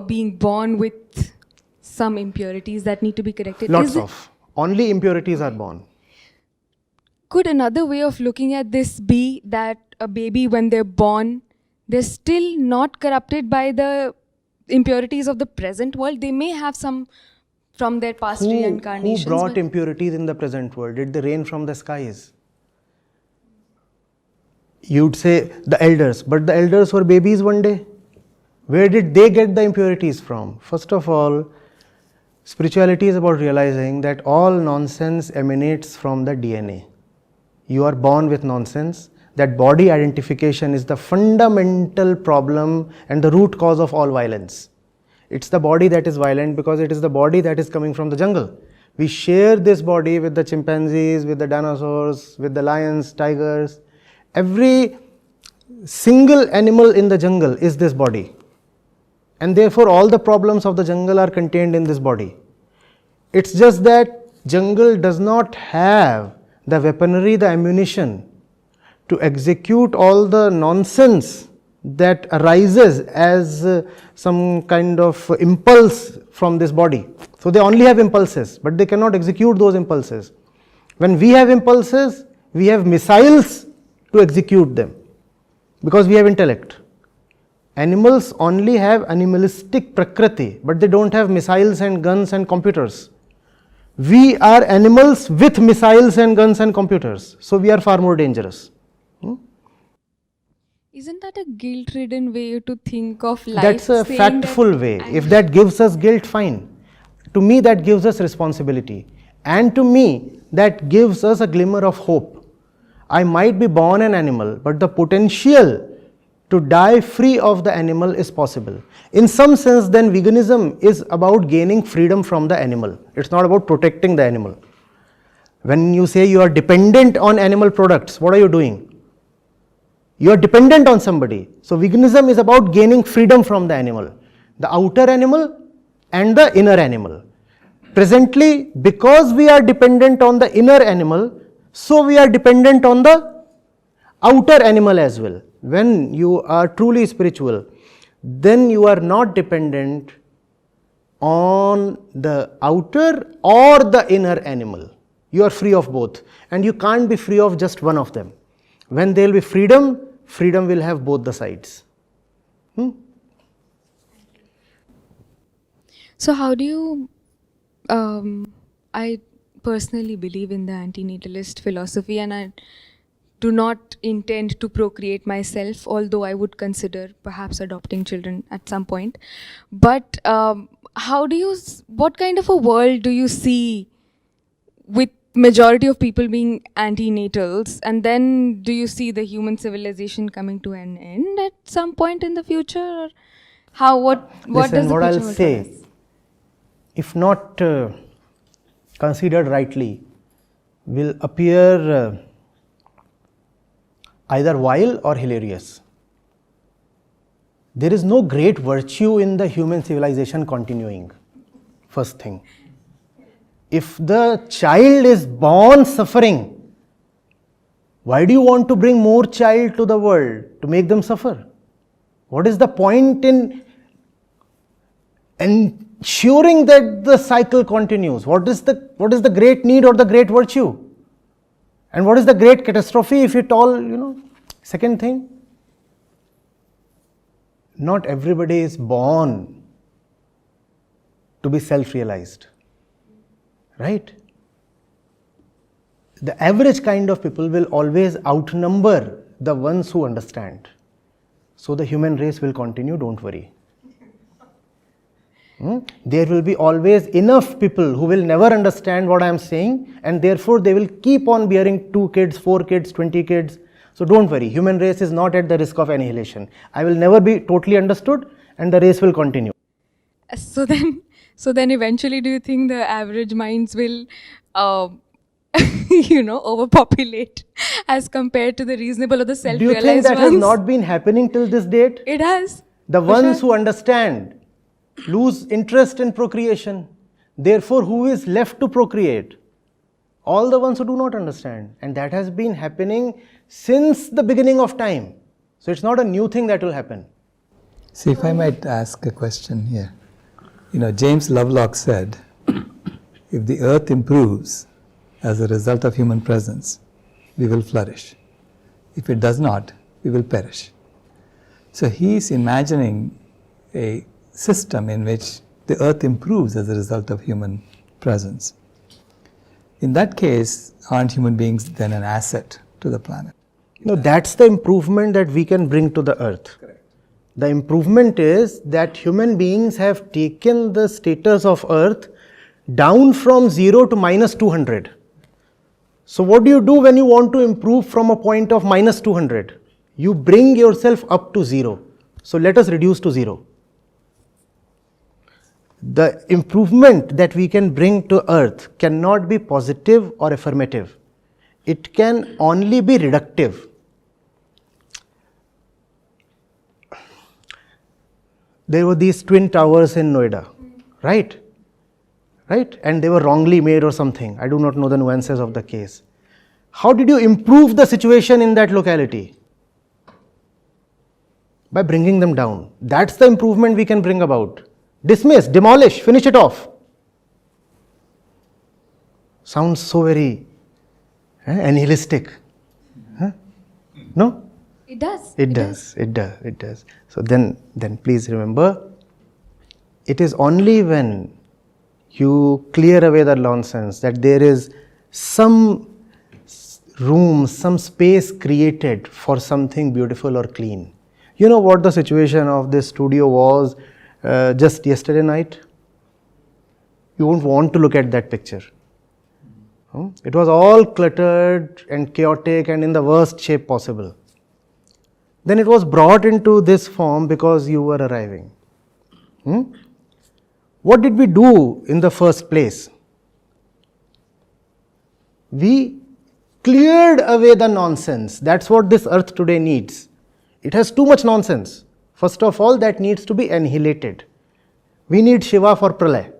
being born with some impurities that need to be corrected. Lots of. Only impurities are born. Could another way of looking at this be that a baby, when they're born, they're still not corrupted by the impurities of the present world? They may have some from their past reincarnations. Who brought impurities in the present world? Did they rain from the skies? You'd say the elders, but the elders were babies one day. Where did they get the impurities from? First of all, spirituality is about realizing that all nonsense emanates from the DNA. You are born with nonsense. That body identification is the fundamental problem and the root cause of all violence. It's the body that is violent because it is the body that is coming from the jungle. We share this body with the chimpanzees, with the dinosaurs, with the lions, tigers. Every single animal in the jungle is this body. And therefore all the problems of the jungle are contained in this body. It's just that jungle does not have the weaponry, the ammunition to execute all the nonsense that arises as some kind of impulse from this body. So they only have impulses, but they cannot execute those impulses. When we have impulses, we have missiles to execute them because we have intellect. Animals only have animalistic prakriti, but they don't have missiles and guns and computers. We are animals with missiles and guns and computers, so we are far more dangerous. Isn't that a guilt-ridden way to think of life? That's a factful way. If that gives us guilt, fine. To me, that gives us responsibility. And to me, that gives us a glimmer of hope. I might be born an animal, but the potential to die free of the animal is possible. In some sense, then veganism is about gaining freedom from the animal. It's not about protecting the animal. When you say you are dependent on animal products, what are you doing? You are dependent on somebody. So veganism is about gaining freedom from the animal, the outer animal and the inner animal. Presently, because we are dependent on the inner animal, so we are dependent on the outer animal as well. When you are truly spiritual, then you are not dependent on the outer or the inner animal. You are free of both, and you can't be free of just one of them. When there will be freedom, freedom will have both the sides. So how do you, I personally believe in the anti-natalist philosophy, and I do not intend to procreate myself, although I would consider perhaps adopting children at some point. But what kind of a world do you see with majority of people being anti-natals, and then do you see the human civilization coming to an end at some point in the future? Or what does the what future I'll hold say, for us? if not considered rightly, will appear either vile or hilarious. There is no great virtue in the human civilization continuing, first thing. If the child is born suffering, why do you want to bring more child to the world to make them suffer? What is the point in ensuring that the cycle continues? What is the great need or the great virtue? And what is the great catastrophe if it all, Second thing, not everybody is born to be self-realized. Right? The average kind of people will always outnumber the ones who understand. So the human race will continue, don't worry. There will be always enough people who will never understand what I am saying, and therefore they will keep on bearing 2 kids, 4 kids, 20 kids. So don't worry, human race is not at the risk of annihilation. I will never be totally understood, and the race will continue. So then eventually, do you think the average minds will, overpopulate as compared to the reasonable or the self-realized ones? Do you think that has not been happening till this date? It has. The ones who understand lose interest in procreation. Therefore, who is left to procreate? All the ones who do not understand. And that has been happening since the beginning of time. So it's not a new thing that will happen. See, if I might ask a question here. James Lovelock said, if the earth improves as a result of human presence, we will flourish. If it does not, we will perish. So he's imagining a system in which the earth improves as a result of human presence. In that case, aren't human beings then an asset to the planet? No, that's the improvement that we can bring to the earth. Correct. The improvement is that human beings have taken the status of earth down from 0 to minus 200. So what do you do when you want to improve from a point of minus 200? You bring yourself up to 0. So let us reduce to 0. The improvement that we can bring to earth cannot be positive or affirmative. It can only be reductive. There were these twin towers in Noida, right? Right? And they were wrongly made or something. I do not know the nuances of the case. How did you improve the situation in that locality? By bringing them down. That's the improvement we can bring about. Dismiss, demolish, finish it off. Sounds so very nihilistic. Huh? No? It does. It does. So then please remember, it is only when you clear away the nonsense that there is some room, some space created for something beautiful or clean. You know what the situation of this studio was just yesterday night? You won't want to look at that picture. It was all cluttered and chaotic and in the worst shape possible. Then it was brought into this form because you were arriving. What did we do in the first place? We cleared away the nonsense. That's what this earth today needs. It has too much nonsense. First of all, that needs to be annihilated. We need Shiva for Pralay.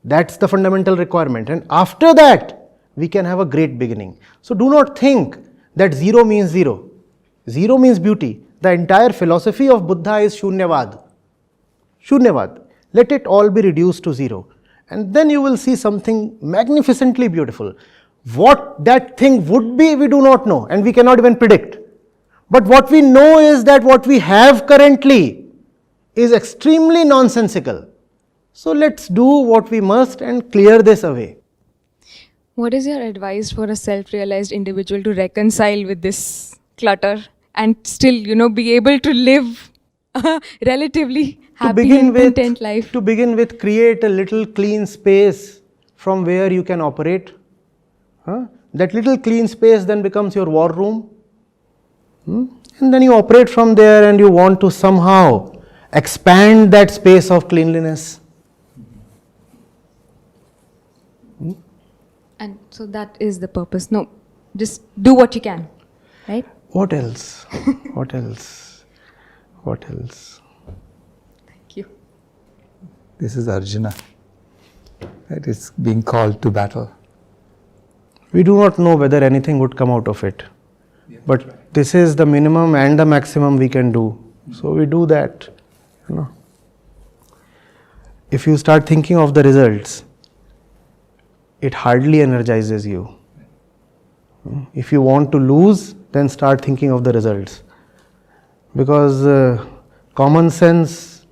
That's the fundamental requirement. And after that, we can have a great beginning. So do not think that 0 means 0. 0 means beauty. The entire philosophy of Buddha is Shunyavad. Shunyavad. Let it all be reduced to 0. And then you will see something magnificently beautiful. What that thing would be, we do not know, and we cannot even predict. But what we know is that what we have currently is extremely nonsensical. So let's do what we must and clear this away. What is your advice for a self-realized individual to reconcile with this clutter and still, be able to live a relatively happy and content life? To begin with, create a little clean space from where you can operate. That little clean space then becomes your war room. And then you operate from there and you want to somehow expand that space of cleanliness. And so that is the purpose. No, just do what you can, right? What else? What else? What else? Thank you. This is Arjuna. That is being called to battle. We do not know whether anything would come out of it. But this is the minimum and the maximum we can do. So we do that. If you start thinking of the results, it hardly energizes you. If you want to lose, then start thinking of the results. Because common sense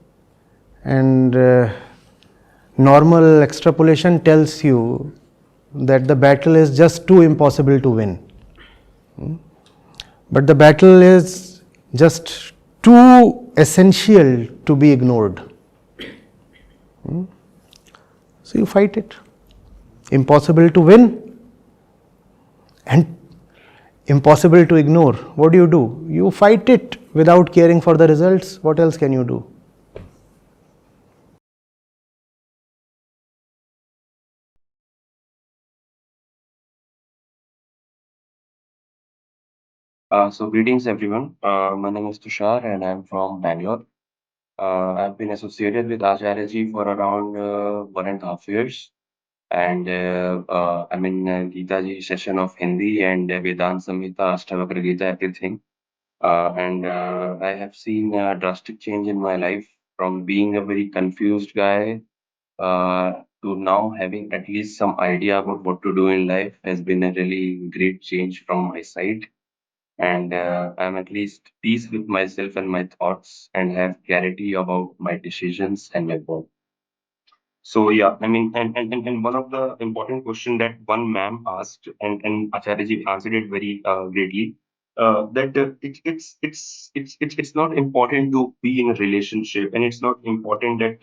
and normal extrapolation tells you that the battle is just too impossible to win. But the battle is just too essential to be ignored. So you fight it. Impossible to win and impossible to ignore. What do? You fight it without caring for the results. What else can you do? So greetings everyone. My name is Tushar and I'm from Bangalore. I've been associated with Acharya ji for around 1.5 years. And I'm in Gita ji session of Hindi and Vedanta Samhita, Ashtavakra Gita, everything. And I have seen a drastic change in my life from being a very confused guy to now having at least some idea about what to do in life has been a really great change from my side. And I'm at least peace with myself and my thoughts and have clarity about my decisions and my work. So yeah, I mean, and one of the important question that one ma'am asked, and Acharya answered it very greatly, that it's not important to be in a relationship, and it's not important that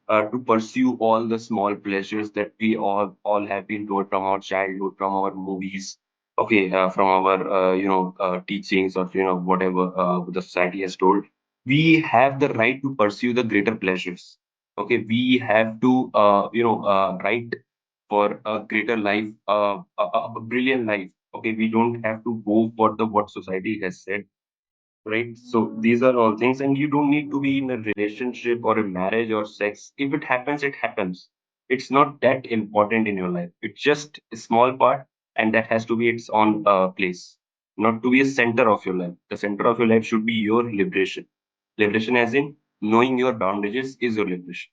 to pursue all the small pleasures that we all have been taught from our childhood, from our movies, okay, from our teachings, or whatever the society has told. We have the right to pursue the greater pleasures. Okay, we have to write for a greater life, a brilliant life. Okay, we don't have to go for the what society has said, right? So these are all things, and you don't need to be in a relationship or a marriage or sex. If it happens, it happens. It's not that important in your life. It's just a small part, and that has to be its own place, not to be a center of your life. The center of your life should be your liberation. Liberation, as in knowing your boundaries, is your liberation.